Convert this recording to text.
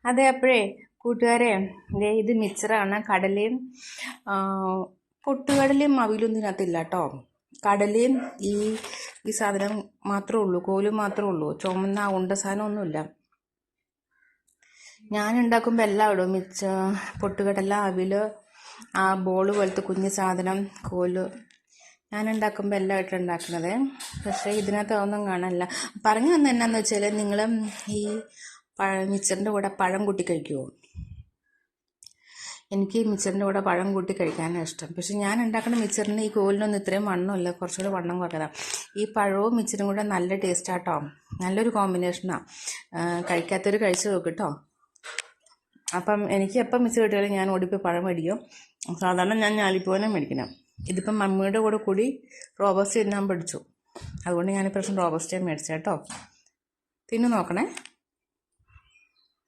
അതെ, അപ്പോഴേ കൂട്ടുകാരെ, ദേ ഇത് മിക്സറാണ്. കടലയും ആ, പൊട്ടുകടലയും അവിലൊന്നും ഇതിനകത്തില്ല കേട്ടോ. കടലയും ഈ ഈ സാധനം മാത്രമേ ഉള്ളൂ, കോലും മാത്രമേ ഉള്ളൂ. ചുമന്ന ഉണ്ട സാധനമൊന്നുമില്ല. ഞാൻ ഉണ്ടാക്കുമ്പോൾ എല്ലാം ഇടും. പൊട്ടുകടല, അവില്, ആ ബോള് പോലത്തെ കുഞ്ഞു സാധനം, കോല്. ഞാൻ ഉണ്ടാക്കുമ്പോൾ എല്ലാം ഇട്ട് ഉണ്ടാക്കണത്. പക്ഷേ ഇതിനകത്ത് ഒന്നും കാണില്ല. പറഞ്ഞു തന്നെ എന്നാന്ന് വെച്ചാൽ, നിങ്ങൾ ഈ മിക്സറിൻ്റെ കൂടെ പഴം കൂട്ടി കഴിക്കുമോ? എനിക്ക് മിക്സറിൻ്റെ കൂടെ പഴം കൂട്ടി കഴിക്കാനാണ് ഇഷ്ടം. പക്ഷെ ഞാൻ ഉണ്ടാക്കുന്ന മിക്സറിന് ഈ കോലിനൊന്നും ഇത്രയും വണ്ണമില്ല, കുറച്ചുകൂടെ വണ്ണം കുറഞ്ഞതാണ്. ഈ പഴവും മിക്സറും കൂടെ നല്ല ടേസ്റ്റാട്ടോ, നല്ലൊരു കോമ്പിനേഷനാണ്. കഴിക്കാത്തവർ കഴിച്ച് നോക്ക് കേട്ടോ. അപ്പം എനിക്ക് എപ്പം മിക്സ് കിട്ടിയാലും ഞാൻ ഓടിപ്പോയി പഴം മേടിക്കും. സാധാരണ ഞാൻ ഞാലിപ്പൂവനെ മേടിക്കണം. ഇതിപ്പം മമ്മിയുടെ കൂടെ കൂടി റോബസ്റ്റ് തിന്നാൻ പഠിച്ചു. അതുകൊണ്ട് ഞാനിപ്രാവശ്യം റോബസ്റ്റേ മേടിച്ചേട്ടോ. തിന്നു നോക്കണേ.